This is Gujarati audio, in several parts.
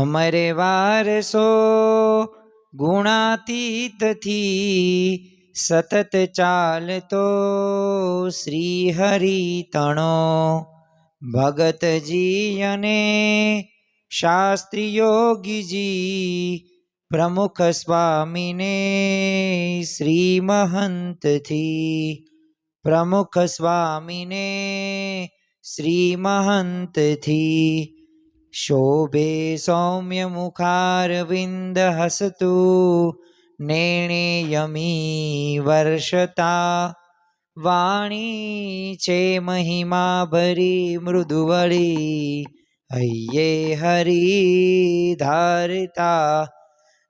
અમરે વારસો ગુણાતીત થી સતત ચાલતો શ્રી હરિ તણો ભગતજી અને શાસ્ત્રી યોગીજી પ્રમુખ સ્વામીને શ્રી મહંતથી પ્રમુખ સ્વામીને શ્રી મહંતથી શોભે સૌમ્ય મુખારવિંદ હસતુ નેણે યમી વર્ષતા વાણી છે મહિમા ભરી મૃદુવળી હૈયે હરી ધારતા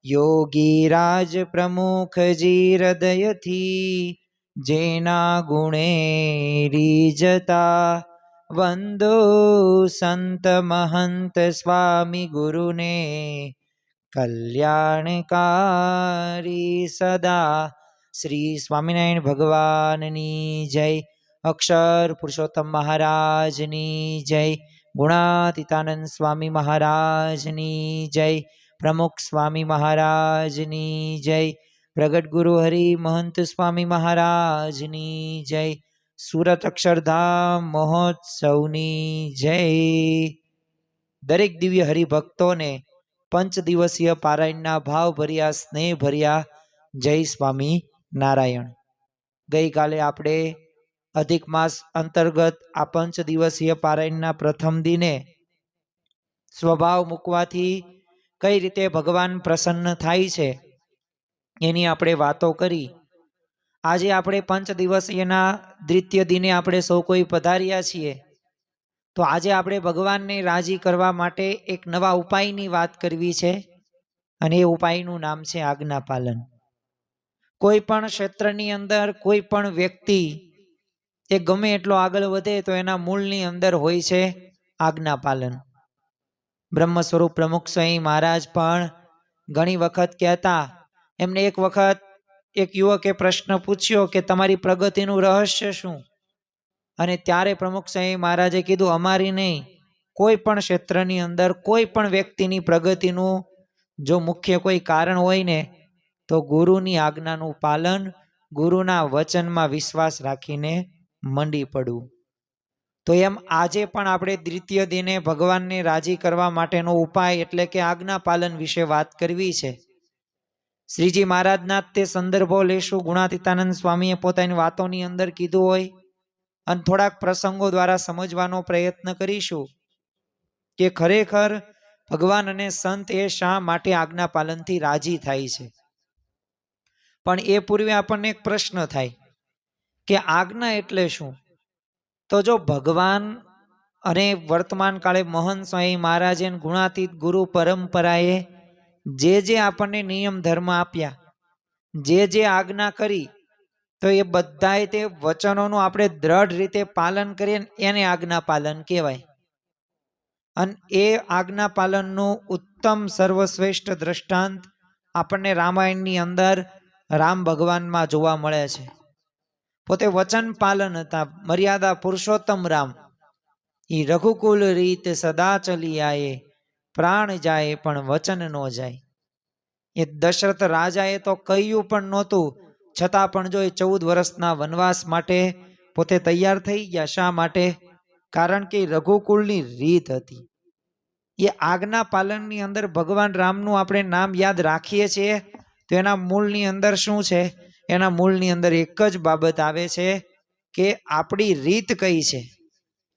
યોગી રાજ પ્રમુખજી હૃદયથી જેના ગુણે રીજતા વંદો સંત મહંત સ્વામી ગુરુને કલ્યાણકારી સદા. શ્રી સ્વામિનારાયણ ભગવાનની જય. અક્ષર પુરુષોત્તમ મહારાજની જય. ગુણાતીતાનંદ સ્વામી મહારાજની જય. પ્રમુખ સ્વામી મહારાજની જય. પ્રગટ ગુરુ હરિ મહંત સ્વામી મહારાજની જય. સુરત અક્ષરધામ મહોત્સવની જય. દરેક દિવ્ય હરિભક્તોને પંચ દિવસીય પારાયણના ભાવ ભર્યા સ્નેહ ભર્યા જય સ્વામી નારાયણ. ગઈકાલે આપણે અધિક માસ અંતર્ગત આ પંચ દિવસીય પારાયણના પ્રથમ દિને સ્વભાવ મૂકવાથી કઈ રીતે ભગવાન પ્રસન્ન થાય છે એની આપણે વાતો કરી. આજે આપણે પંચ દિવસીયના દ્વિતીય દિને આપણે સૌ કોઈ પધાર્યા છીએ, તો આજે આપણે ભગવાનને રાજી કરવા માટે એક નવા ઉપાયની વાત કરવી છે, અને એ ઉપાયનું નામ છે આજ્ઞા પાલન. કોઈ પણ ક્ષેત્રની અંદર કોઈ પણ વ્યક્તિ એ ગમે એટલો આગળ વધે તો એના મૂળની અંદર હોય છે આજ્ઞા પાલન. બ્રહ્મ સ્વરૂપ પ્રમુખ સ્વામી મહારાજ પણ ઘણી વખત કહેતા. એમને એક વખત એક યુવકે પ્રશ્ન પૂછ્યો કે તમારી પ્રગતિનું રહસ્ય શું? અને ત્યારે પ્રમુખ સ્વામી મહારાજે કીધું, અમારી નહીં, કોઈ પણ ક્ષેત્રની અંદર કોઈ પણ વ્યક્તિની પ્રગતિનું જો મુખ્ય કોઈ કારણ હોય ને તો ગુરુની આજ્ઞાનું પાલન, ગુરુના વચનમાં વિશ્વાસ રાખીને મંડી પડવું. તો એમ આજે પણ આપણે દ્વિતીય દિને ભગવાનને રાજી કરવા માટેનો ઉપાય એટલે કે આજ્ઞા પાલન વિશે વાત કરવી છે. શ્રીજી મહારાજના તે સંદર્ભો લેશું. ગુણાતીતાનંદ સ્વામીએ પોતાની વાતોની અંદર કીધું હોય અને થોડાક પ્રસંગો દ્વારા સમજવાનો પ્રયત્ન કરીશું કે ખરેખર ભગવાન અને સંત એ શા માટે આજ્ઞા પાલનથી રાજી થાય છે. પણ એ પૂર્વે આપણને એક પ્રશ્ન થાય કે આજ્ઞા એટલે શું? તો જો ભગવાન અને વર્તમાન કાળે મહંત સ્વામી મહારાજે ગુણાતીત ગુરુ પરંપરાએ જે આપણને નિયમ ધર્મ આપ્યા, જે આજ્ઞા કરી, તો એ બધાય તે વચનોનું આપણે દ્રઢ રીતે પાલન કરીએ એને આજ્ઞા પાલન કહેવાય. અને એ આજ્ઞા પાલનનું ઉત્તમ સર્વશ્રેષ્ઠ દ્રષ્ટાંત આપણને રામાયણની અંદર રામ ભગવાનમાં જોવા મળે છે. પોતે વચન પાલન હતા, મર્યાદા પુરુષોત્તમ રામ. એ રઘુકુલ રીત સદા ચલી આયે, પ્રાણ જાય પણ વચન નો જાય. એ દશરથ રાજાએ તો કહ્યું પણ નહોતું, છતાં પણ જો એ 14 વર્ષના વનવાસ માટે પોતે તૈયાર થઈ ગયા. શા માટે? કારણ કે રઘુકુળની રીત હતી. એ આજ્ઞા પાલનની અંદર ભગવાન રામનું આપણે નામ યાદ રાખીએ છીએ તો એના મૂળની અંદર શું છે? એના મૂળની અંદર એક જ બાબત આવે છે કે આપણી રીત કઈ છે?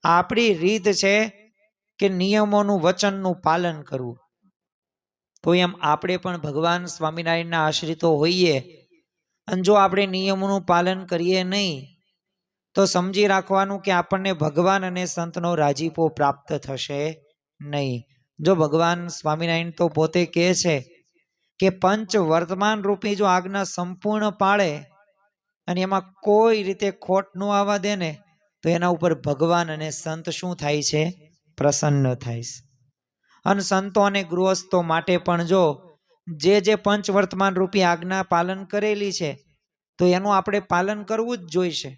આપણી રીત છે કે નિયમોનું વચનનું પાલન કરવું. તો એમ આપણે પણ ભગવાન સ્વામિનારાયણના આશ્રિતો હોઈએ અને જો આપણે નિયમોનું પાલન કરીએ નહીં તો સમજી રાખવાનું કે આપણને ભગવાન અને સંતનો રાજીપો પ્રાપ્ત થશે નહીં. જો ભગવાન સ્વામિનારાયણ તો પોતે કહે છે કે પંચ વર્તમાન રૂપી જો આજ્ઞા સંપૂર્ણ પાળે અને એમાં કોઈ રીતે ખોટ ન આવવા દે ને તો એના ઉપર ભગવાન અને સંત શું થાય છે? પ્રસન્ન થાય છે. અને સંતો અને ગૃહસ્થો માટે પણ જો જે પંચ વર્તમાન રૂપી આજ્ઞા પાલન કરેલી છે તો એનું આપણે પાલન કરવું જ જોઈશે.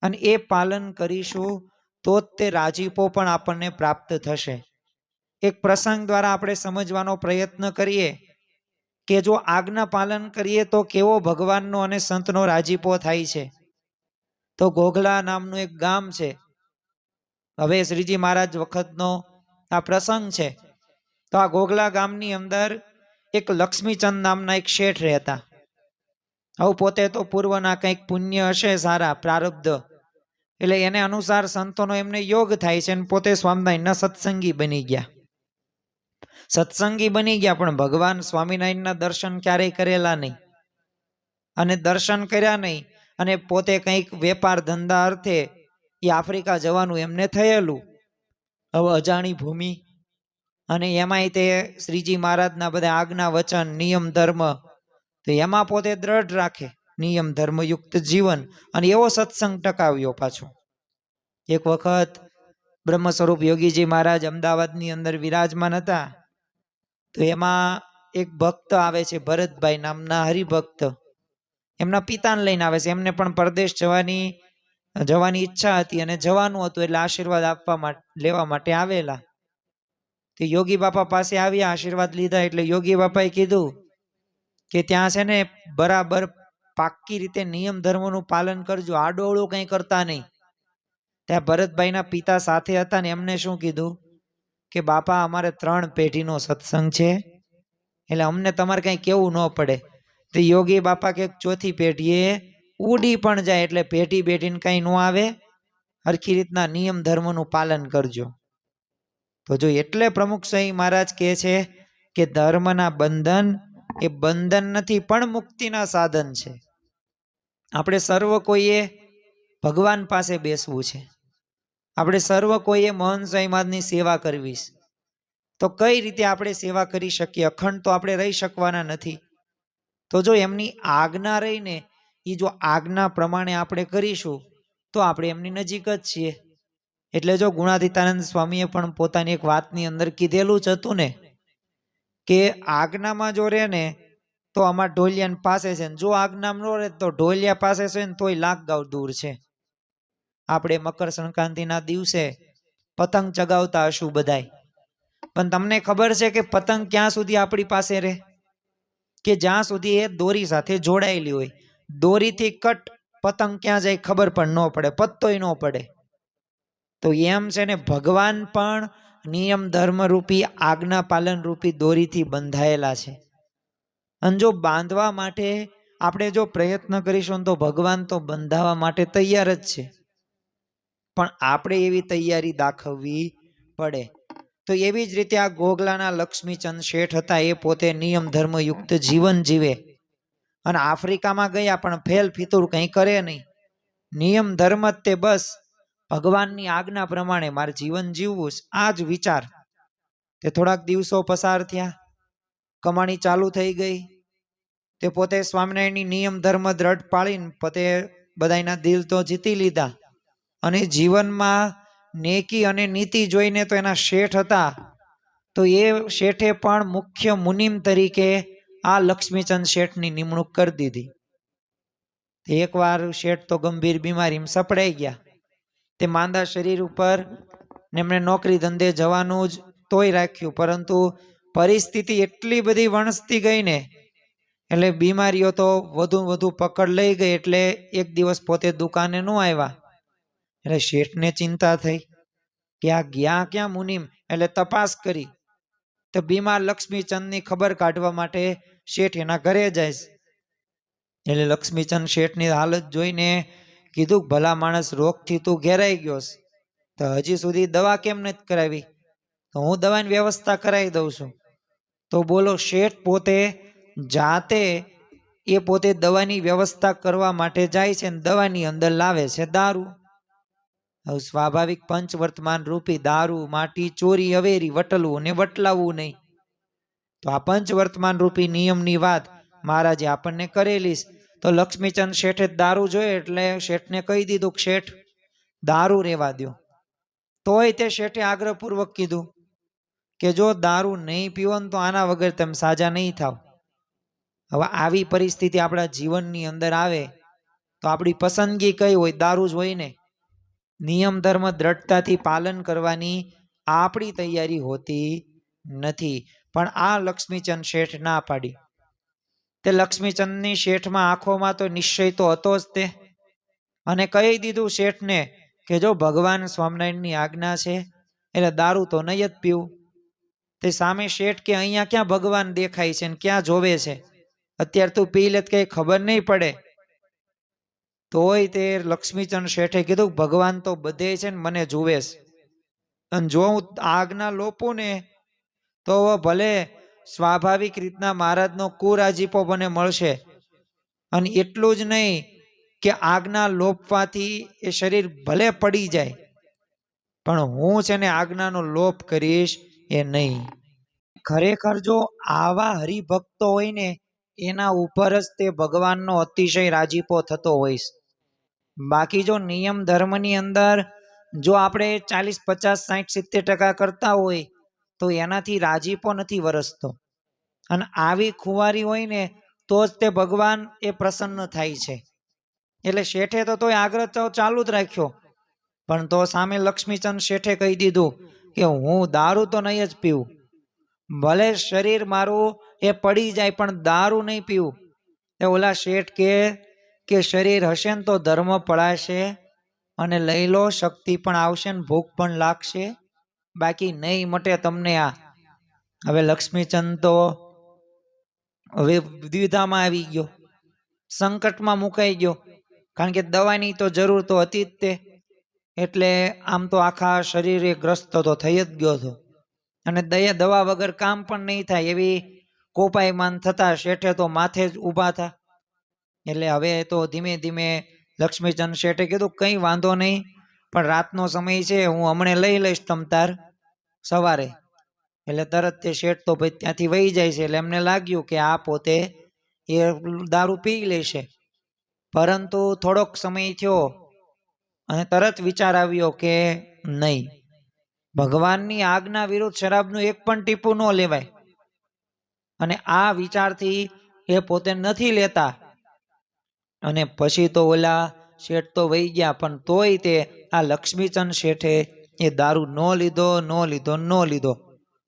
અને એ પાલન કરીશું તો જ તે રાજીપો પણ આપણને પ્રાપ્ત થશે. એક પ્રસંગ દ્વારા આપણે સમજવાનો પ્રયત્ન કરીએ કે જો આજ્ઞા પાલન કરીએ તો કેવો ભગવાનનો અને સંતનો રાજીપો થાય છે. તો ઘોઘલા નામનું એક ગામ છે. હવે શ્રીજી મહારાજ વખતનો આ પ્રસંગ છે. તો આ ઘોઘલા ગામની અંદર એક લક્ષ્મીચંદ નામના એક શેઠ રહેતા. હવે પોતે તો પૂર્વના કંઈક પુણ્ય હશે, સારા પ્રારબ્ધ, એટલે એને અનુસાર સંતોનો એમને યોગ થાય છે અને પોતે સ્વામિનારાયણના સત્સંગી બની ગયા. સત્સંગી બની ગયા પણ ભગવાન સ્વામિનારાયણના દર્શન ક્યારેય કરેલા નહીં અને દર્શન કર્યા નહીં અને પોતે કંઈક વેપાર ધંધા અર્થે એ આફ્રિકા જવાનું એમને થયેલું. હવે અજાણી ભૂમિ અને એમાંય તે શ્રીજી મહારાજના બધા આજ્ઞા વચન નિયમ ધર્મ, તો એમાં પોતે દ્રઢ રાખે નિયમ ધર્મયુક્ત જીવન અને એવો સત્સંગ ટકાવ્યો પાછો. એક વખત બ્રહ્મ સ્વરૂપ યોગીજી મહારાજ અમદાવાદની અંદર વિરાજમાન હતા. તો એમાં એક ભક્ત આવે છે, ભરતભાઈ નામના હરિભક્ત. એમના પિતાને લઈને આવે છે. એમને પણ પરદેશ જવાની ઈચ્છા હતી અને જવાનું હતું, એટલે આશીર્વાદ લેવા માટે આવેલા. તે યોગી બાપા પાસે આવ્યા, આશીર્વાદ લીધા. એટલે યોગી બાપાએ કીધું કે ત્યાં છે ને બરાબર પાક્કી રીતે નિયમ ધર્મનું પાલન કરજો, આડોળું કંઈ કરતા નહીં. ત્યાં ભરતભાઈના પિતા સાથે હતા ને એમને શું કીધું કે બાપા અમારે 3 પેઢીનો સત્સંગ છે, એટલે અમને તમારે કંઈ કેવું ન પડે. તો યોગી બાપા કે 4થી પેઢીએ ઉડી પણ જાય એટલે પેઢી બેઠીને કંઈ ન આવે, હરખી રીતના નિયમ ધર્મનું પાલન કરજો. તો જો એટલે પ્રમુખ સ્વામી મહારાજ કહે છે કે ધર્મના બંધન એ બંધન નથી પણ મુક્તિના સાધન છે. આપણે સર્વ કોઈએ ભગવાન પાસે બેસવું છે. આપણે સર્વ કોઈએ મહંત સ્વામી મહારાજની સેવા કરવી છે. તો કઈ રીતે આપણે સેવા કરી શકીએ? અખંડ તો આપણે રહી શકવાના નથી. તો જો એમની આજ્ઞા રહીને એ જો આજ્ઞા પ્રમાણે આપણે કરીશું તો આપણે એમની નજીક જ છીએ. એટલે જો ગુણાતીતાનંદ સ્વામીએ પણ પોતાની એક વાતની અંદર કીધેલું જ હતું ને કે આજ્ઞામાં જો રહે ને તો આમાં ઢોલિયા પાસે છે, જો આજ્ઞામાં ન રહે તો ઢોલિયા પાસે છે ને તોય લાખ ગાંવ દૂર છે. આપણે મકર સંક્રાંતિના દિવસે પતંગ ચગાવતા હશું બધાય, પણ તમને ખબર છે કે પતંગ ક્યાં સુધી આપણી પાસે રહે? કે જ્યાં સુધી એ દોરી સાથે જોડાયેલી હોય. દોરીથી કટ પતંગ ક્યાં જાય ખબર પણ ન પડે, પત્તોય ન પડે. તો એમ છે ને ભગવાન પણ નિયમ ધર્મ રૂપી આજ્ઞા પાલન રૂપી દોરીથી બંધાયેલા છે. અને જો બાંધવા માટે આપણે જો પ્રયત્ન કરીશું તો ભગવાન તો બંધાવવા માટે તૈયાર જ છે, પણ આપણે એવી તૈયારી દાખવવી પડે. તો એવી જ રીતે આ ઘોઘલાના લક્ષ્મીચંદ શેઠ હતા. એ પોતે નિયમ ધર્મયુક્ત જીવન જીવે અને આફ્રિકામાં ગયા પણ ફેલ ફિતુર કંઈ કરે નહીં. નિયમ ધર્મ જ તે, બસ ભગવાનની આજ્ઞા પ્રમાણે મારે જીવન જીવવું, આ જ વિચાર. તે થોડાક દિવસો પસાર થયા, કમાણી ચાલુ થઈ ગઈ. તે પોતે સ્વામિનારાયણની નિયમ ધર્મ દ્રઢ પાળીને પોતે બધાના દિલ તો જીતી લીધા અને જીવનમાં નેકી અને નીતિ જોઈને તો એના શેઠ હતા. તો એ શેઠે પણ મુખ્ય મુનિમ તરીકે આ લક્ષ્મીચંદ શેઠની નિમણૂક કરી દીધી. એકવાર શેઠ તો ગંભીર બીમારીમાં સપડાઈ ગયા. તે માંદા શરીર ઉપર એમણે નોકરી ધંધે જવાનું જ તોય રાખ્યું, પરંતુ પરિસ્થિતિ એટલી બધી વણસતી ગઈ ને એટલે બીમારીઓ તો વધુ પકડ લઈ ગઈ. એટલે એક દિવસ પોતે દુકાને ન આવ્યા. એટલે શેઠને ચિંતા થઈ કે આ ગયા ક્યાં મુનિમ? એટલે તપાસ કરી તો બીમાર લક્ષ્મીચંદની ખબર કાઢવા માટે શેઠ એના ઘરે જાય. એટલે લક્ષ્મીચંદ શેઠની હાલત જોઈને કીધું, ભલા માણસ, રોગથી તું ઘેરાઈ ગયો તો હજી સુધી દવા કેમ નથી કરાવી? તો હું દવાની વ્યવસ્થા કરાવી દઉં છું. તો બોલો, શેઠ પોતે જાતે પોતે દવાની વ્યવસ્થા કરવા માટે જાય છે અને દવાની અંદર લાવે છે દારૂ. હવે સ્વાભાવિક પંચવર્તમાન રૂપી દારૂ, માટી, ચોરી, અવેરી, વટલવું ને વટલાવવું નહીં. તો આ પંચવર્તમાન રૂપી નિયમની વાત મહારાજે આપણને કરેલી. તો લક્ષ્મીચંદ શેઠે દારૂ જોયે એટલે શેઠને કહી દીધું કે શેઠ દારૂ રેવા દો. તોય તે શેઠે આગ્રહપૂર્વક કીધું કે જો દારૂ નહીં પીવો ને તો આના વગર તમે સાજા નહીં થાવ. હવે આવી પરિસ્થિતિ આપણા જીવનની અંદર આવે તો આપણી પસંદગી કઈ હોય? દારૂ જ હોય ને. નિયમ ધર્મ દ્રઢતાથી પાલન કરવાની આપણી તૈયારી હોતી નથી. પણ આ લક્ષ્મીચંદ શેઠ ના પાડી. તે લક્ષ્મીચંદની શેઠમાં આંખોમાં તો નિશ્ચય તો હતો જ તે, અને કહી દીધું શેઠને કે જો ભગવાન સ્વામિનારાયણની આજ્ઞા છે એટલે દારૂ તો નહીં જ પીવું. તે સામે શેઠ કે અહીંયા ક્યાં ભગવાન દેખાય છે ને ક્યાં જોવે છે, અત્યારે તું પી લે કઈ ખબર નહીં પડે. તોય તે લક્ષ્મીચંદ શેઠે કીધું ભગવાન તો બધે છે ને મને જુએ છે, અને જો હું આજ્ઞા લોપું ને તો ભલે સ્વાભાવિક રીતના મહારાજનો કુરાજીપો મને મળશે, અને એટલું જ નહીં કે આજ્ઞા લોપવાથી એ શરીર ભલે પડી જાય પણ હું છે ને આજ્ઞાનો લોપ કરીશ એ નહીં. ખરેખર જો આવા હરિભક્તો હોય ને એના ઉપર જ તે ભગવાનનો અતિશય રાજીપો થતો હોય. બાકી જો નિયમ ધર્મની અંદર જો આપણે 40, 50, 60, 70% કરતા હોય તો એનાથી રાજીપો નથી વરસતો, અને આવી ખુવારી હોય ને તો જ તે ભગવાન એ પ્રસન્ન થાય છે. એટલે શેઠે તો તોય આગ્રહ ચાલુ જ રાખ્યો, પણ તો સામે લક્ષ્મીચંદ શેઠે કહી દીધું કે હું દારૂ તો નહીં જ પીવું, ભલે શરીર મારું એ પડી જાય પણ દારૂ નહીં પીવું. એ ઓલા શેઠ કે શરીર હશે ને તો ધર્મ પડાશે અને લઈ લો, શક્તિ પણ આવશે ને ભૂખ પણ લાગશે, બાકી નહીં મટે તમને આ. હવે લક્ષ્મીચંદ તો હવે દ્વિધામાં આવી ગયો, સંકટમાં મુકાઈ ગયો, કારણ કે દવાની તો જરૂર તો હતી જ તે. એટલે આમ તો આખા શરીરે ગ્રસ્ત તો થઈ જ ગયો હતો, અને દવા વગર કામ પણ નહીં થાય એવી કોપાયમાન થતા શેઠે તો માથે જ ઊભા થા. એટલે હવે તો ધીમે ધીમે લક્ષ્મીચંદ શેઠે કીધું કંઈ વાંધો નહીં, પણ રાતનો સમય છે, હું હમણે લઈ લઈશ તમ તાર સવારે. એટલે તરત તે શેઠ તો ભાઈ ત્યાંથી વહી જાય છે. એટલે એમને લાગ્યું કે આ પોતે એ દારૂ પી લેશે, પરંતુ થોડોક સમય થયો અને તરત વિચાર આવ્યો કે નહીં, ભગવાનની આજ્ઞા વિરુદ્ધ શરાબનું એક પણ ટીપું ન લેવાય. અને આ વિચારથી એ પોતે નથી લેતા. અને પછી તો ઓલા શેઠ તો વહી ગયા, પણ તોય તે આ લક્ષ્મીચંદ શેઠે એ દારૂ ન લીધો.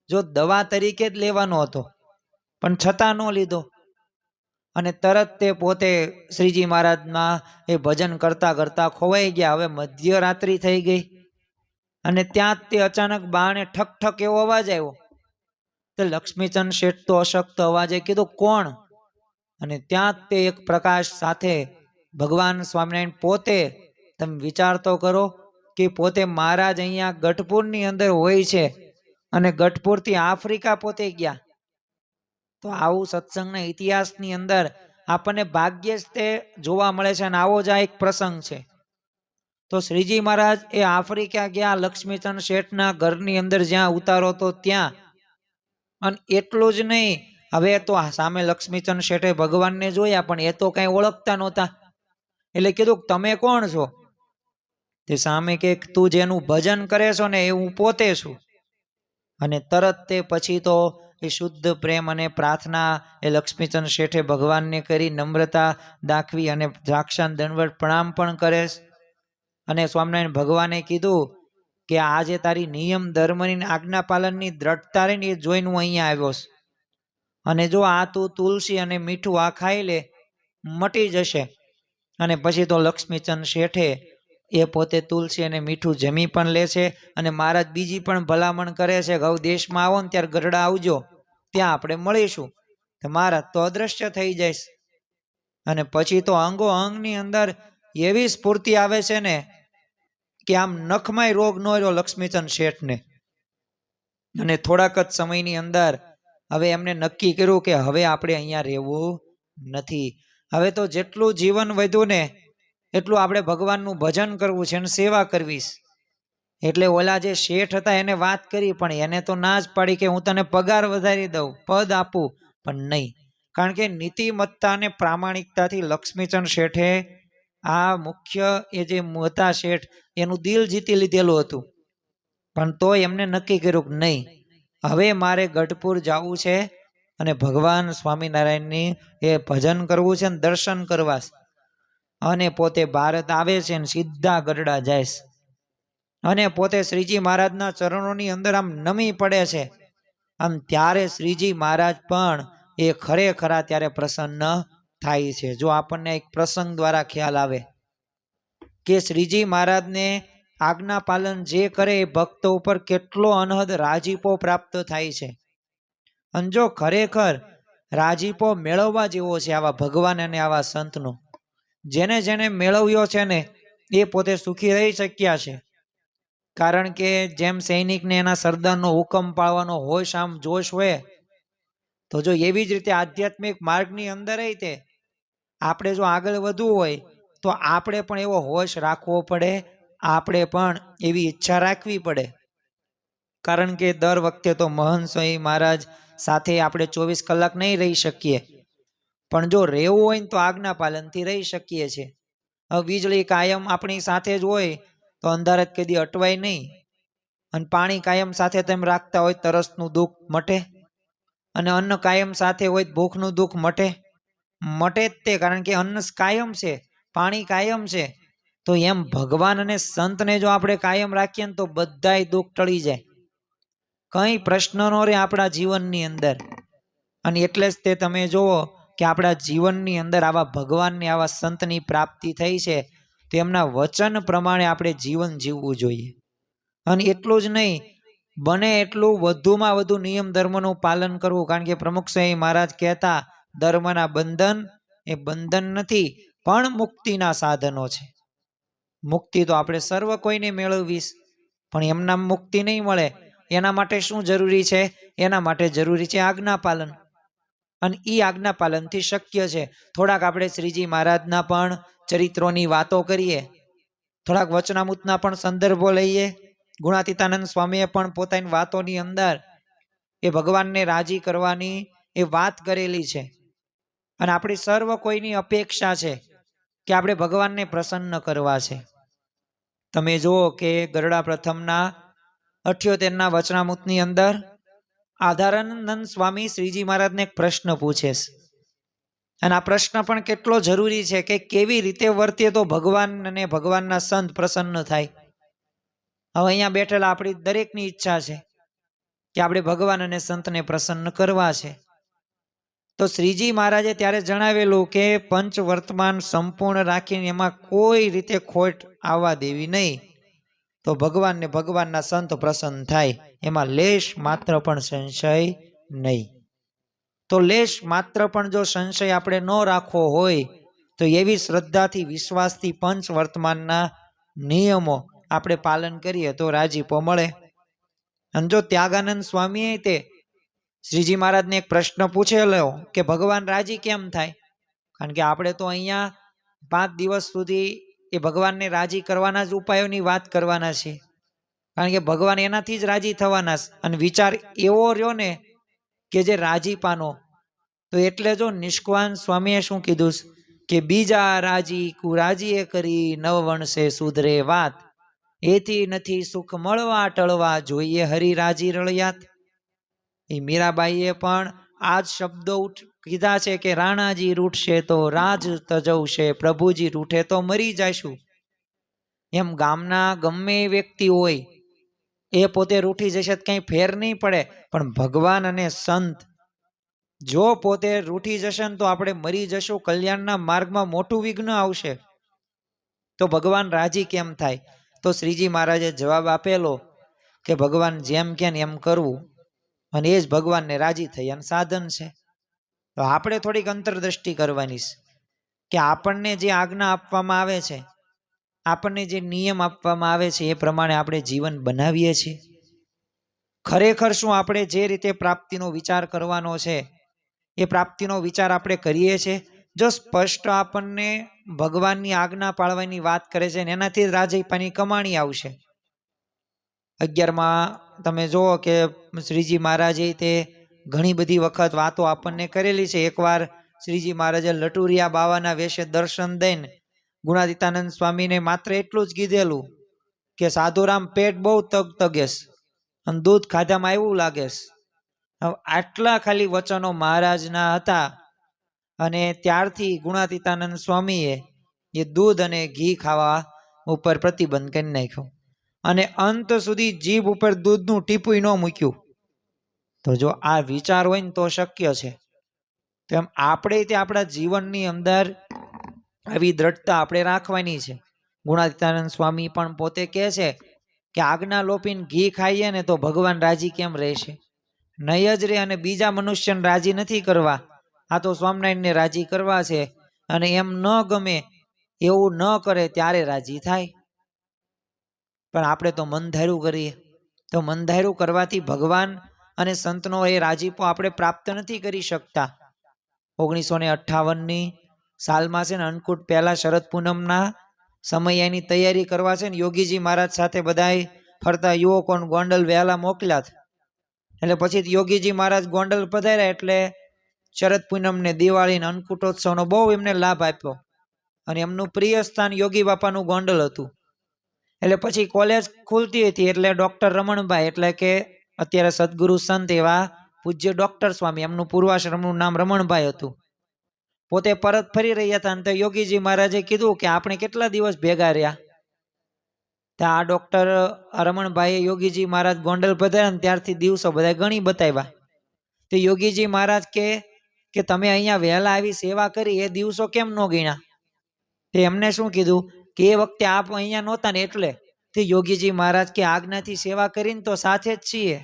જો દવા તરીકે જ લેવાનો હતો પણ છતાં ન લીધો. અને તરત તે પોતે શ્રીજી મહારાજના એ ભજન કરતા કરતા ખોવાઈ ગયા. હવે મધ્યરાત્રિ થઈ ગઈ, અને ત્યાં જ તે અચાનક બાણે ઠક ઠક એવો અવાજ આવ્યો. તે લક્ષ્મીચંદ શેઠ તો અશક્ત અવાજે કીધું કોણ? અને ત્યાં જ તે એક પ્રકાશ સાથે ભગવાન સ્વામિનારાયણ પોતે, તમે વિચાર તો કરો કે પોતે મહારાજ અહીંયા ગઢપુરની અંદર હોય છે, અને ગઢપુરથી આફ્રિકા પોતે ગયા. તો આવું સત્સંગના ઇતિહાસની અંદર આપણને ભાગ્યે જ તે જોવા મળે છે, અને આવો જ આ એક પ્રસંગ છે. તો શ્રીજી મહારાજ એ આફ્રિકા ગયા, લક્ષ્મીચંદ શેઠના ઘરની અંદર જ્યાં ઉતારો તો ત્યાં. અને એટલું જ નહીં, હવે તો સામે લક્ષ્મીચંદ શેઠે ભગવાનને જોયા પણ એ તો કઈ ઓળખતા નહોતા. એટલે કીધું તમે કોણ છો? તે સામે કે તું જેનું ભજન કરે છો ને એ હું પોતે છું. અને તરત તે પછી તો એ શુદ્ધ પ્રેમ અને પ્રાર્થના એ લક્ષ્મીચંદ શેઠે ભગવાનને કરી, નમ્રતા દાખવી અને દ્રાક્ષાન દંડવત પ્રણામ પણ કરે. અને સ્વામિનારાયણ ભગવાને કીધું કે આજે તારી નિયમ ધર્મની આજ્ઞા પાલનની દ્રઢતા રહીને એ જોઈને હું અહીંયા આવ્યો છું. અને જો આ તું તુલસી અને મીઠું આ ખાઈ લે, મટી જશે. અને પછી તો લક્ષ્મીચંદ શેઠે એ પોતે તુલસી અને મીઠું જમી પણ લે છે. અને મહારાજ બીજી પણ ભલામણ કરે છે કે હવે દેશમાં આવો ને ત્યારે ગઢડા આવજો, ત્યાં આપણે મળીશું. તો મહારાજ તો અદ્રશ્ય થઈ જાય. અને પછી તો અંગો અંગની અંદર એવી સ્ફૂર્તિ આવે છે ને કે આમ નખમાંય રોગ ન રહ્યો લક્ષ્મીચંદ શેઠને. અને થોડાક જ સમયની અંદર હવે એમને નક્કી કર્યું કે હવે આપણે અહીંયા રહેવું નથી. હવે તો જેટલું જીવન વધ્યું ને એટલું આપણે ભગવાનનું ભજન કરવું છે અને સેવા કરવી છે. એટલે ઓલા જે શેઠ હતા એને વાત કરી, પણ એને તો ના જ પાડી કે હું તને પગાર વધારી દઉં, પદ આપું, પણ નહીં. કારણ કે નીતિમત્તા અને પ્રામાણિકતાથી લક્ષ્મીચંદ શેઠે આ મુખ્ય એ જે હતા શેઠ એનું દિલ જીતી લીધેલું હતું. પણ તો એમને નક્કી કર્યું કે નહીં, હવે મારે ગઢપુર જવું છે અને ભગવાન સ્વામિનારાયણની એ ભજન કરવું છે ને દર્શન કરવા. અને પોતે ભારત આવે છે ને સીધા ગઢડા જાય છે, અને પોતે શ્રીજી મહારાજના ચરણોની અંદર આમ નમી પડે છે. આમ ત્યારે શ્રીજી મહારાજ પણ એ ખરેખરા ત્યારે પ્રસન્ન થાય છે. જો આપણને એક પ્રસંગ દ્વારા ખ્યાલ આવે કે શ્રીજી મહારાજને આજ્ઞા પાલન જે કરે એ ભક્તો ઉપર કેટલો અનહદ રાજીપો પ્રાપ્ત થાય છે. અને જો ખરેખર રાજીપો મેળવવા જેવો છે આવા ભગવાન અને આવા સંતનો, જેને જેને મેળવ્યો છે ને એ પોતે સુખી રહી શક્યા છે. કારણ કે જેમ સૈનિકને એના સરદારનો હુકમ પાળવાનો હોશ આમ જોશ હોય, તો જો એવી જ રીતે આધ્યાત્મિક માર્ગની અંદર તે આપણે જો આગળ વધવું હોય તો આપણે પણ એવો હોશ રાખવો પડે, આપણે પણ એવી ઈચ્છા રાખવી પડે. કારણ કે દર વખતે તો મહંત સ્વામી મહારાજ સાથે આપણે 24 કલાક નહીં રહી શકીએ, પણ જો રહેવું હોય ને તો આજ્ઞા પાલનથી રહી શકીએ છીએ. હવે વીજળી કાયમ આપણી સાથે જ હોય તો અંધારત કદી અટવાય નહીં, અને પાણી કાયમ સાથે તેમ રાખતા હોય તરસનું દુઃખ મટે, અને અન્ન કાયમ સાથે હોય ભૂખનું દુઃખ મટે જ તે. કારણ કે અન્ન કાયમ છે, પાણી કાયમ છે. તો એમ ભગવાન અને સંતને જો આપણે કાયમ રાખીએ ને તો બધાય દુઃખ ટળી જાય, કંઈ પ્રશ્ન ન રહે આપણા જીવનની અંદર. અને એટલે જ તે તમે જુઓ કે આપણા જીવનની અંદર આવા ભગવાનની આવા સંતની પ્રાપ્તિ થઈ છે, તો એમના વચન પ્રમાણે આપણે જીવન જીવવું જોઈએ. અને એટલું જ નહીં, બને એટલું વધુમાં વધુ નિયમ ધર્મનું પાલન કરવું. કારણ કે પ્રમુખ સ્વામી મહારાજ કહેતા, ધર્મના બંધન એ બંધન નથી પણ મુક્તિના સાધનો છે. મુક્તિ તો આપણે સર્વ કોઈને મેળવવીશ, પણ એમના મુક્તિ નહીં મળે. એના માટે શું જરૂરી છે? એના માટે જરૂરી છે આજ્ઞા પાલન, અને એ આજ્ઞા પાલનથી શક્ય છે. થોડાક આપણે શ્રીજી મહારાજના પણ ચરિત્રોની વાતો કરીએ, થોડાક વચનામૃતના પણ સંદર્ભો લઈએ. ગુણાતીતાનંદ સ્વામીએ પણ પોતાની વાતોની અંદર એ ભગવાનને રાજી કરવાની એ વાત કરેલી છે. અને આપણી સર્વ કોઈની અપેક્ષા છે કે આપણે ભગવાનને પ્રસન્ન કરવા છે. તમે જુઓ કે ગરડા પ્રથમના 78ના વચનામૃતની અંદર આધારાનંદ સ્વામી શ્રીજી મહારાજને એક પ્રશ્ન પૂછે છે, અને આ પ્રશ્ન પણ કેટલો જરૂરી છે કે કેવી રીતે વર્તીએ તો ભગવાન અને ભગવાનના સંત પ્રસન્ન થાય. હવે અહીંયા બેઠેલા આપણી દરેકની ઈચ્છા છે કે આપણે ભગવાન અને સંતને પ્રસન્ન કરવા છે. તો શ્રીજી મહારાજે ત્યારે જણાવેલું કે પંચ વર્તમાન સંપૂર્ણ રાખીને એમાં કોઈ રીતે ખોટ આવવા દેવી નહીં, તો ભગવાનને ભગવાનના સંત પ્રસન્ન થાય, એમાં લેશ માત્ર પણ સંશય નહીં. તો લેશ માત્ર પણ જો સંશય આપણે ન રાખવો હોય તો એવી શ્રદ્ધાથી વિશ્વાસથી પંચ વર્તમાનના નિયમો આપણે પાલન કરીએ તો રાજીપો મળે. અને જો ત્યાગાનંદ સ્વામીએ તે શ્રીજી મહારાજને એક પ્રશ્ન પૂછેલો કે ભગવાન રાજી કેમ થાય? કારણ કે આપણે તો અહીંયા 5 દિવસ સુધી એ ભગવાનને રાજી કરવાના જ ઉપાયોની વાત કરવાના છે. કારણ કે ભગવાન એનાથી જ રાજી થવાના. અને વિચાર એવો રહ્યો ને કે જે રાજીપાનો, તો એટલે જો નિષ્કવાન સ્વામીએ શું કીધું કે બીજા રાજી કુરાજીએ કરી નવ વણસે સુધરે વાત, એથી નથી સુખ મળવા ટળવા જોઈએ હરી રાજી રળિયાત. એ મીરાબાઈએ પણ આ જ શબ્દો કીધા છે કે રાણાજી રૂઠશે તો રાજ તજવશે, પ્રભુજી રૂઠે તો મરી જઈશું. એમ ગામના ગમે વ્યક્તિ હોય એ પોતે રૂઠી જશે તો કંઈ ફેર નહીં પડે, પણ ભગવાન અને સંત જો પોતે રૂઠી જશે ને તો આપણે મરી જશું, કલ્યાણના માર્ગમાં મોટું વિઘ્ન આવશે. તો ભગવાન રાજી કેમ થાય? તો શ્રીજી મહારાજે જવાબ આપેલો કે ભગવાન જેમ કે એમ કરવું, અને એ જ ભગવાનને રાજી થઈ અને સાધન છે. તો આપણે થોડીક અંતરદ્રષ્ટિ કરવાની છે કે આપણને જે આજ્ઞા આપવામાં આવે છે, આપણને જે નિયમ આપવામાં આવે છે એ પ્રમાણે આપણે જીવન બનાવીએ છીએ. ખરેખર શું આપણે જે રીતે પ્રાપ્તિનો વિચાર કરવાનો છે એ પ્રાપ્તિનો વિચાર આપણે કરીએ છીએ? જો સ્પષ્ટ આપણને ભગવાનની આજ્ઞા પાળવાની વાત કરે છે ને એનાથી રાજીપાની કમાણી આવશે. 11માં તમે જુઓ કે શ્રીજી મહારાજે તે ઘણી બધી વખત વાતો આપણને કરેલી છે. એકવાર શ્રીજી મહારાજે લટુરિયા બાવાના વેશે દર્શન દઈને ગુણાતીતાનંદ સ્વામીને માત્ર એટલું જ કીધેલું કે સાધુરામ પેટ બહુ તગેશ અને દૂધ ખાધામાં એવું લાગેશ. આટલા ખાલી વચનો મહારાજના હતા, અને ત્યારથી ગુણાતીતાનંદ સ્વામીએ એ દૂધ અને ઘી ખાવા ઉપર પ્રતિબંધ કરી નાખ્યો, અને અંત સુધી જીભ ઉપર દૂધનું ટીપું ન મૂક્યું. તો જો આ વિચાર હોય ને તો શક્ય છે. તો એમ આપણે તે આપણા જીવનની અંદર આવી દ્રઢતા આપણે રાખવાની છે. ગુણાતીતાનંદ સ્વામી પણ પોતે કહે છે કે આજ્ઞા લોપીને ઘી ખાઈએ ને તો ભગવાન રાજી કેમ રહેશે? નહીં જ રે, અને બીજા મનુષ્યને રાજી નથી કરવા, આ તો સ્વામિનારાયણને રાજી કરવા છે. અને એમ ન ગમે એવું ન કરે ત્યારે રાજી થાય. પણ આપણે તો મન ધાર્યું કરીએ. તો મન ધાર્યું કરવાથી ભગવાન અને સંતનો એ રાજીપો આપણે પ્રાપ્ત નથી કરી શકતા. 1958ની સાલમાં છે ને અન્નકૂટ પહેલા શરદ પૂનમના સમય એની તૈયારી કરવા છે ને યોગીજી મહારાજ સાથે બધા ફરતા યુવકોને ગોંડલ વહેલા મોકલ્યા. એટલે પછી યોગીજી મહારાજ ગોંડલ પધાર્યા એટલે શરદ પૂનમ ને દિવાળી ને અન્નકૂટોત્સવનો બહુ એમને લાભ આપ્યો. અને એમનું પ્રિય સ્થાન યોગી બાપાનું ગોંડલ હતું. એટલે પછી કોલેજ ખુલતી હતી એટલે ડૉક્ટર રમણભાઈ, એટલે કે અત્યારે સદગુરુ સંત એવા પૂજ્ય ડૉક્ટર સ્વામી, એમનું પૂર્વાશ્રમનું નામ રમણભાઈ હતું, પોતે પરત ફરી રહ્યા હતા. અને યોગીજી મહારાજે કીધું કે આપણે કેટલા દિવસ ભેગા રહ્યા. ત્યાં આ ડૉક્ટર રમણભાઈએ યોગીજી મહારાજ ગોંડલ પધાર્યા ત્યારથી દિવસો બધા ગણી બતાવ્યા. તો યોગીજી મહારાજ કે તમે અહીંયા વહેલા આવી સેવા કરી એ દિવસો કેમ ન ગણ્યા? તે એમને શું કીધું કે એ વખતે આપ અહીંયા નહોતા ને એટલે. તે યોગીજી મહારાજ કે આજ્ઞાથી સેવા કરીને તો સાથે જ છીએ.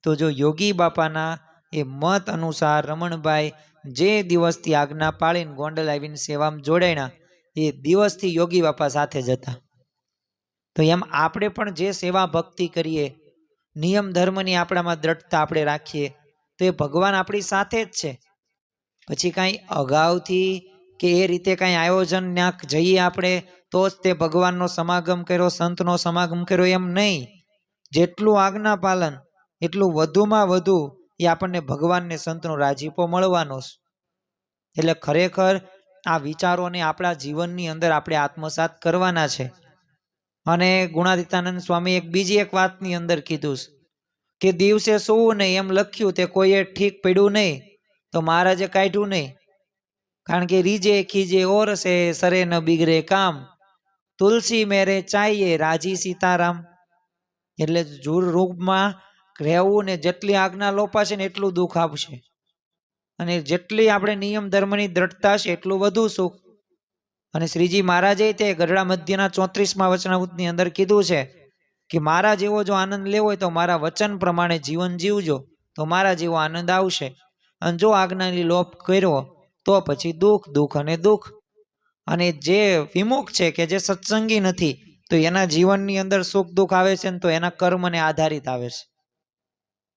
તો જો યોગી બાપાના એ મત અનુસાર રમણભાઈ જે દિવસથી આજ્ઞા પાળીને ગોંડલ આવીને સેવામાં જોડાયા એ દિવસથી યોગી બાપા સાથે જ હતા. તો એમ આપણે પણ જે સેવા ભક્તિ કરીએ, નિયમ ધર્મની આપણામાં દ્રઢતા આપણે રાખીએ તો એ ભગવાન આપણી સાથે જ છે. પછી કાંઈ અગાઉથી કે એ રીતે કાંઈ આયોજન ન્યાક જઈએ આપણે તો જ તે ભગવાનનો સમાગમ કર્યો, સંતનો સમાગમ કર્યો એમ નહીં. જેટલું આજ્ઞા પાલન એટલું વધુમાં વધુ એ આપણને ભગવાનને સંતનો રાજીપો મળવાનો છે. એટલે ખરેખર આ વિચારોને આપણા જીવનની અંદર આપણે આત્મસાત કરવાના છે. અને ગુણાતીતાનંદ સ્વામી બીજી એક વાતની અંદર કીધું કે દિવસે સૂવું નહીં એમ લખ્યું તે કોઈએ ઠીક પડ્યું નહીં તો મહારાજે કાઢ્યું નહીં. કારણ કે રીજે ખીજે ઓરસે સરે ન બિગડે કામ, તુલસી મેરે ચાહીએ રાજી સીતારામ. એટલે જૂર રૂપમાં રહેવું ને જેટલી આજ્ઞા લોપાશે ને એટલું દુઃખ આપશે, અને જેટલી આપણે નિયમ ધર્મની દ્રઢતા છે એટલું વધુ સુખ. અને શ્રીજી મહારાજે તે ગઢડા મધ્યના 34મા વચનામૃતની અંદર કીધું છે કે મારા જેવો જો આનંદ લેવો હોય તો મારા વચન પ્રમાણે જીવન જીવજો તો મારા જેવો આનંદ આવશે. અને જો આજ્ઞાની લોપ કર્યો તો પછી દુઃખ, દુઃખ અને દુઃખ. અને જે વિમુખ છે કે જે સત્સંગી નથી તો એના જીવનની અંદર સુખ દુઃખ આવે છે ને તો એના કર્મને આધારિત આવે છે.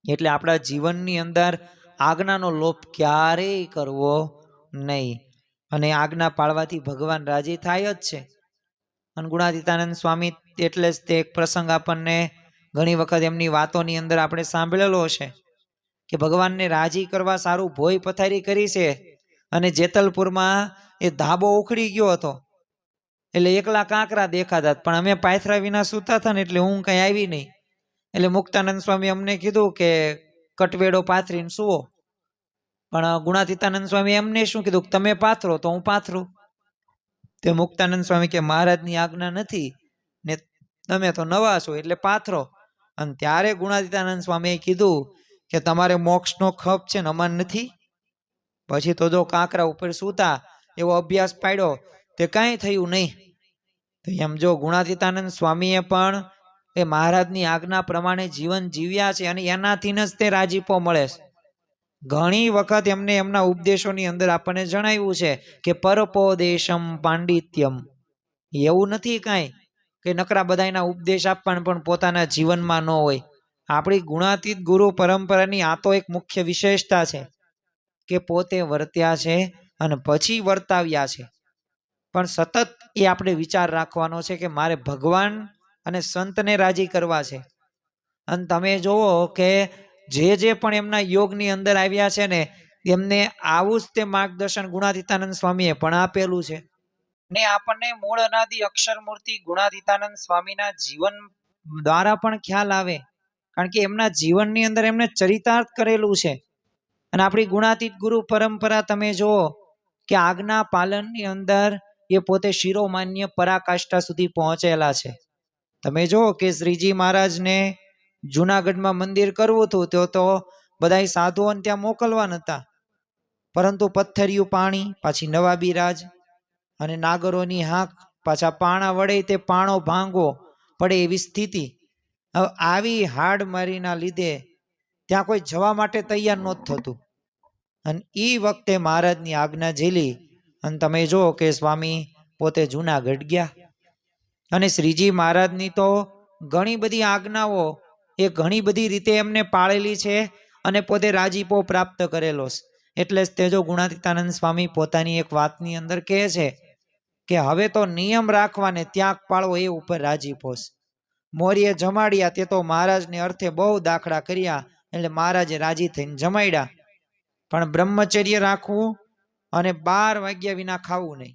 એટલે આપણા જીવનની અંદર આજ્ઞાનો લોપ ક્યારેય કરવો નહીં. અને આજ્ઞા પાળવાથી ભગવાન રાજી થાય જ છે. અને ગુણાતીતાનંદ સ્વામી એટલે જ તે એક પ્રસંગ આપણને ઘણી વખત એમની વાતોની અંદર આપણે સાંભળેલો હશે કે ભગવાનને રાજી કરવા સારું ભોય પથારી કરી છે અને જેતલપુરમાં એ ધાબો ઉખડી ગયો હતો એટલે એકલા કાંકરા દેખાતા, પણ અમે પાથરા વિના સૂતા હતા ને એટલે હું કઈ આવી નહીં. એટલે મુક્તાનંદ સ્વામી અમને કીધું કે કટવેડો પાથરીને સુવો. પણ ગુણાતીતાનંદ સ્વામી એમને શું કીધું તમે પાથરો તો હું પાથરું. તે મુક્તાનંદ સ્વામી કે મહારાજની આજ્ઞા નથી ને તમે તો નવા છો એટલે પાથરો. અને ત્યારે ગુણાતીતાનંદ સ્વામીએ કીધું કે તમારે મોક્ષનો ખપ છે ને અમાન નથી. પછી તો જો કાંકરા ઉપર સૂતા એવો અભ્યાસ પાડ્યો તે કાંઈ થયું નહીં. તો એમ જો ગુણાતીતાનંદ સ્વામીએ પણ એ મહારાજની આજ્ઞા પ્રમાણે જીવન જીવ્યા છે અને એનાથી જ તે રાજીપો મળે છે. ઘણી વખત એમને એમના ઉપદેશોની અંદર આપણને જણાવ્યું છે કે પરપોદેશમ પાંડિત્યમ. એવું નથી કાંઈ કે નકરા બધાના ઉપદેશ આપવાના પણ પોતાના જીવનમાં ન હોય. આપણી ગુણાતીત ગુરુ પરંપરાની આ તો એક મુખ્ય વિશેષતા છે કે પોતે વર્ત્યા છે અને પછી વર્તાવ્યા છે. પણ સતત એ આપણે વિચાર રાખવાનો છે કે મારે ભગવાન અને સંતને રાજી કરવા છે. અને તમે જુઓ કે જે પણ એમના યોગની અંદર આવ્યા છે ને એમને આવું જ તે માર્ગદર્શન ગુણાતીતાનંદ સ્વામીએ પણ આપેલું છે. ને આપણને મૂળ અનાદિ અક્ષર મૂર્તિ ગુણાતીતાનંદ સ્વામીના જીવન દ્વારા પણ ખ્યાલ આવે, કારણ કે એમના જીવનની અંદર એમને ચરિતાર્થ કરેલું છે. અને આપણી ગુણાતીત ગુરુ પરંપરા તમે જુઓ કે આજ્ઞા પાલનની અંદર એ પોતે શિરોમાન્ય પરાકાષ્ઠા સુધી પહોંચેલા છે. તમે જુઓ કે શ્રીજી મહારાજને જુનાગઢમાં મંદિર કરવું હતું તો બધા સાધુઓને ત્યાં મોકલવા નતા, પરંતુ પથ્થરિયું પાણી, પાછી નવાબી રાજ અને નાગરોની હાંક, પાછા પાણા વડે તે પાણો ભાંગવો પડે એવી સ્થિતિ. હવે આવી હાડમારીના લીધે ત્યાં કોઈ જવા માટે તૈયાર નહોતું થતું. અને એ વખતે મહારાજની આજ્ઞા ઝીલી અને તમે જો કે સ્વામી પોતે જુનાગઢ ગયા. અને શ્રીજી મહારાજની તો ઘણી બધી આજ્ઞાઓ એ ઘણી બધી રીતે એમને પાળેલી છે અને પોતે રાજીપો પ્રાપ્ત કરેલો છે. એટલે જ તેજો ગુણાતીતાનંદ સ્વામી પોતાની એક વાતની અંદર કહે છે કે હવે તો નિયમ રાખવાને ત્યાગ પાળવો એ ઉપર રાજીપો છે. મોરીએ જમાડ્યા તે તો મહારાજને અર્થે બહુ દાખલા કર્યા, એટલે મહારાજે રાજી થઈને જમાડ્યા. પણ બ્રહ્મચર્ય રાખવું અને 12 વાગ્યા વિના ખાવું નહીં,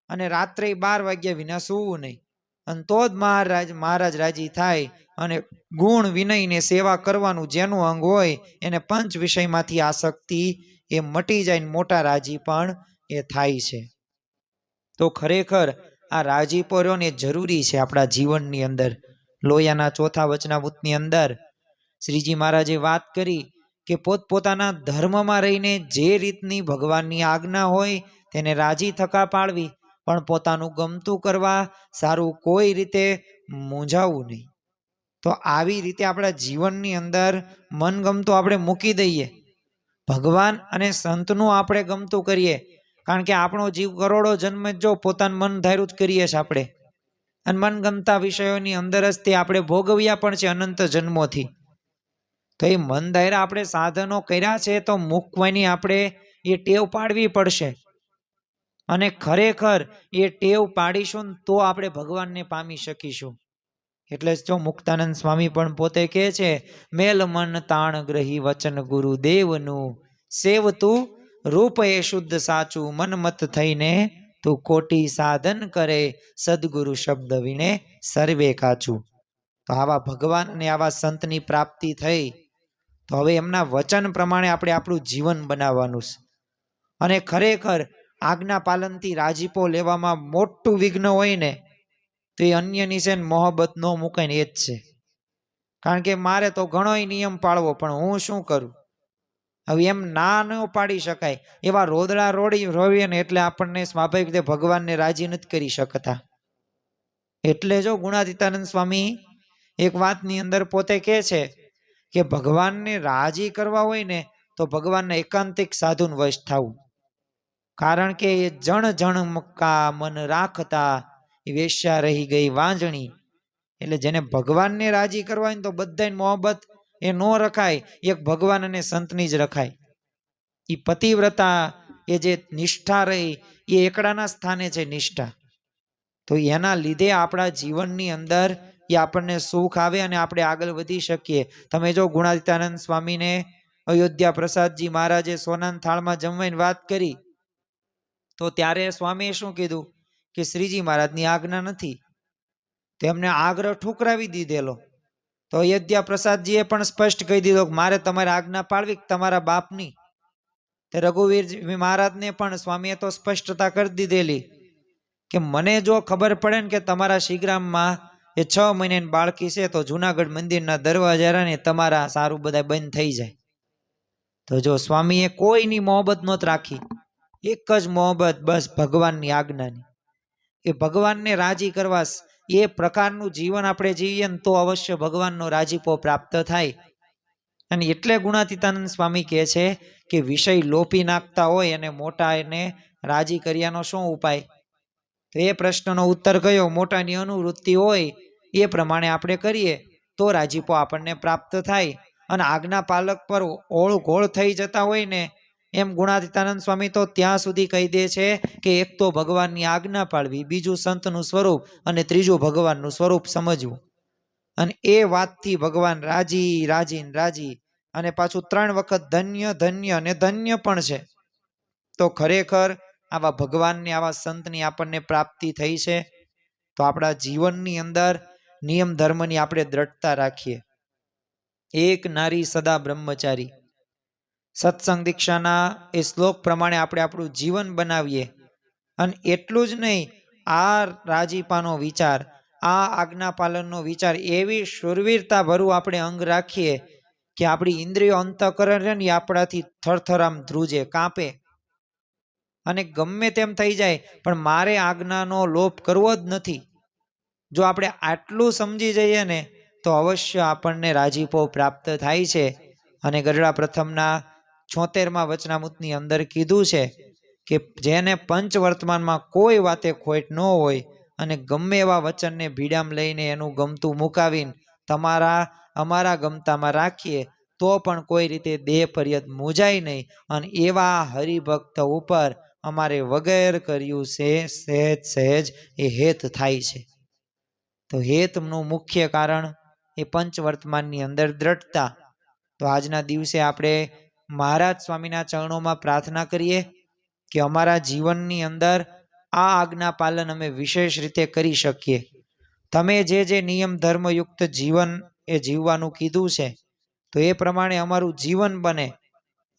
અને રાત્રે 12 વાગ્યા વિના સૂવું નહીં. અને તો જ મહારાજ રાજી થાય. અને ગુણ વિનયને સેવા કરવાનું જેનું અંગ હોય એને પંચ વિષયમાંથી આસક્તિ એ મટી જાય, મોટા રાજી પણ એ થાય છે. તો ખરેખર આ રાજીપો રહ્યો ને જરૂરી છે આપણા જીવનની અંદર. લોયાના ચોથા વચનામૃતની અંદર શ્રીજી મહારાજે વાત કરી કે પોતપોતાના ધર્મમાં રહીને જે રીતની ભગવાનની આજ્ઞા હોય તેને રાજી થકા પાળવી, પણ પોતાનું ગમતું કરવા, સારું કોઈ રીતે મૂંઝાવવું નહીં. તો આવી રીતે આપણા જીવનની અંદર મનગમતું આપણે મૂકી દઈએ, ભગવાન અને સંતનું આપણે ગમતું કરીએ. કારણ કે આપણો જીવ કરોડો જન્મ જો પોતાનું મન ધાર્યું જ કરીએ છીએ આપણે, અને મનગમતા વિષયોની અંદર જ તે આપણે ભોગવ્યા પણ છે અનંત જન્મોથી. તો એ મન ધાર્યા આપણે સાધનો કર્યા છે તો મૂકવાની આપણે એ ટેવ પાડવી પડશે. અને ખરેખર એ ટેવ પાડીશું તો આપણે ભગવાનને પામી શકીશું. એટલે જો મુક્તાનંદ સ્વામી પણ પોતે કહે છે, મેલ મન તાણ ગ્રહી વચન ગુરુદેવનું, સેવતું રૂપ એ શુદ્ધ સાચું, મન મત થઈને તું કોટી સાધન કરે, સદગુરુ શબ્દ વીણે સર્વે કાચું. તો આવા ભગવાન અને આવા સંતની પ્રાપ્તિ થઈ તો હવે એમના વચન પ્રમાણે આપણે આપણું જીવન બનાવવાનું છે. અને ખરેખર આજ્ઞા પાલનથી રાજીપો લેવામાં મોટું વિઘ્ન હોય ને તો એ અન્યની છે ને મોહબ્બત ન મૂકે ને એ જ છે. કારણ કે મારે તો ઘણોય નિયમ પાળવો, પણ હું શું કરું? હવે એમ ના ન પાડી શકાય. એવા રોદડા રોવીએ ને એટલે આપણને સ્વાભાવિક રીતે ભગવાનને રાજી નથી કરી શકતા. એટલે જો ગુણાતીતાનંદ સ્વામી એક વાતની અંદર પોતે કહે છે કે ભગવાનને રાજી કરવા હોય ને તો ભગવાનના એકાંતિક સાધુન વશ થવું. કારણ કે એ જણ જણ મક્કા મન રાખતા, વેશ્યા રહી ગઈ વાંજણી. એટલે જેને ભગવાનને રાજી કરવા હોય ને તો બધાની મોહબ્બત એ ન રખાય, એક ભગવાન અને સંતની જ રખાય. એ પતિવ્રતા એ જે નિષ્ઠા રહી એ એકડાના સ્થાને છે નિષ્ઠા. તો એના લીધે આપણા જીવનની અંદર એ આપણને સુખ આવે અને આપણે આગળ વધી શકીએ. તમે જો ગુણાતીતાનંદ સ્વામીને અયોધ્યા પ્રસાદજી મહારાજે સોનાના થાળમાં જમવાની વાત કરી તો ત્યારે સ્વામીએ શું કીધું કે શ્રીજી મહારાજની આજ્ઞા નથી. તેમને આગ્રહ ઠુકરાવી દીધેલો. તો અયોધ્યા પ્રસાદજીએ પણ સ્પષ્ટ કહી દીધો કે મારે તમારી આજ્ઞા પાળવી તમારા બાપની. તે રઘુવીર મહારાજને પણ સ્વામીએ તો સ્પષ્ટતા કરી દીધેલી કે મને જો ખબર પડે ને કે તમારા શિગ્રામમાં એ 6 મહિનાની બાળકી છે તો જુનાગઢ મંદિરના દરવાજા ને તમારા સારું બધા બંધ થઈ જાય. તો જો સ્વામીએ કોઈની મોહબ્બત નહોત રાખી, એક જ મોહબ્બત બસ ભગવાનની આજ્ઞાની. એ ભગવાનને રાજી કરવા એ પ્રકારનું જીવન આપણે જીવીએ ને તો અવશ્ય ભગવાનનો રાજીપો પ્રાપ્ત થાય. અને એટલે ગુણાતીતાનંદ સ્વામી કહે છે કે વિષય લોપી નાખતા હોય અને મોટા એને રાજી કર્યાનો શું ઉપાય? તો એ પ્રશ્નનો ઉત્તર કયો? મોટાની અનુવૃત્તિ હોય એ પ્રમાણે આપણે કરીએ તો રાજીપો આપણને પ્રાપ્ત થાય. અને આજ્ઞા પાલક પર ઓળઘોળ થઈ જતા હોય ને એમ ગુણાતીતાનંદ સ્વામી તો ત્યાં સુધી કહી દે છે કે એક તો ભગવાનની આજ્ઞા પાળવી, બીજું સંતનું સ્વરૂપ અને ત્રીજું ભગવાનનું સ્વરૂપ સમજવું. અને એ વાતથી ભગવાન રાજી રાજી રાજી. અને પાછું 3 વખત ધન્ય ધન્ય અને ધન્ય પણ છે. તો ખરેખર આવા ભગવાનને આવા સંતની આપણને પ્રાપ્તિ થઈ છે. તો આપણા જીવનની અંદર નિયમ ધર્મની આપણે દ્રઢતા રાખીએ. એક નારી સદા બ્રહ્મચારી. સત્સંગ દીક્ષાના એ શ્લોક પ્રમાણે આપણે આપણું જીવન બનાવીએ. અને એટલું જ નહીં, આ રાજીપાનો વિચાર, આ આજ્ઞા પાલનનો વિચાર એવી શુરવીરતા ભરું આપણે અંગ રાખીએ કે આપણી ઇન્દ્રિયો અંતઃકરણ છે ને એ આપણાથી થરથર આમ ધ્રુજે, કાંપે. અને ગમે તેમ થઈ જાય પણ મારે આજ્ઞાનો લોપ કરવો જ નથી. જો આપણે આટલું સમજી જઈએ ને તો અવશ્ય આપણને રાજીપો પ્રાપ્ત થાય છે. અને ગઢડા પ્રથમના 76મા વચનામૃતની અંદર કીધું છે કે જેને પંચવર્તમાનમાં કોઈ વાતે ખોટ ન હોય અને ગમે એવા વચનને ભીડામ લઈને એનું ગમતું મુકાવીને અમારા ગમતામાં રાખીએ તો પણ કોઈ રીતે દેહ પર્યત મૂજાય નહીં. અને એવા હરિભક્ત ઉપર અમારે વગેર કર્યું છે સહેજ સહેજ એ હેત થાય છે. તો હેતનું મુખ્ય કારણ એ પંચવર્તમાનની અંદર દ્રઢતા. તો આજના દિવસે આપણે મહારાજ સ્વામીના ચરણોમાં પ્રાર્થના કરીએ કે અમારા જીવનની અંદર આ આજ્ઞા પાલન અમે વિશેષ રીતે કરી શકીએ. તમે જે નિયમ ધર્મયુક્ત જીવન એ જીવવાનું કીધું છે તો એ પ્રમાણે અમારું જીવન બને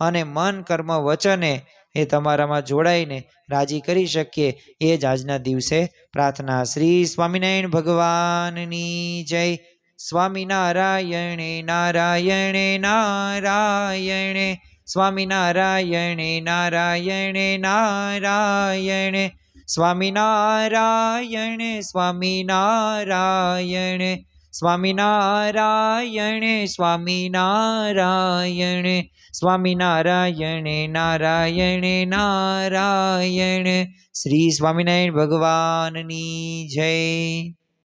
અને મન કર્મ વચને એ તમારામાં જોડાઈને રાજી કરી શકીએ એ જ આજના દિવસે પ્રાર્થના. શ્રી સ્વામિનારાયણ ભગવાનની જય. સ્વામિનારાયણે નારાયણે નારાયણે સ્વામિનારાયણે નારાયણે નારાયણે સ્વામિનારાયણે સ્વામિનારાયણે સ્વામિનારાયણે સ્વામિનારાયણે સ્વામિનારાયણે નારાયણે નારાયણે. શ્રી સ્વામિનારાયણ ભગવાનની જય.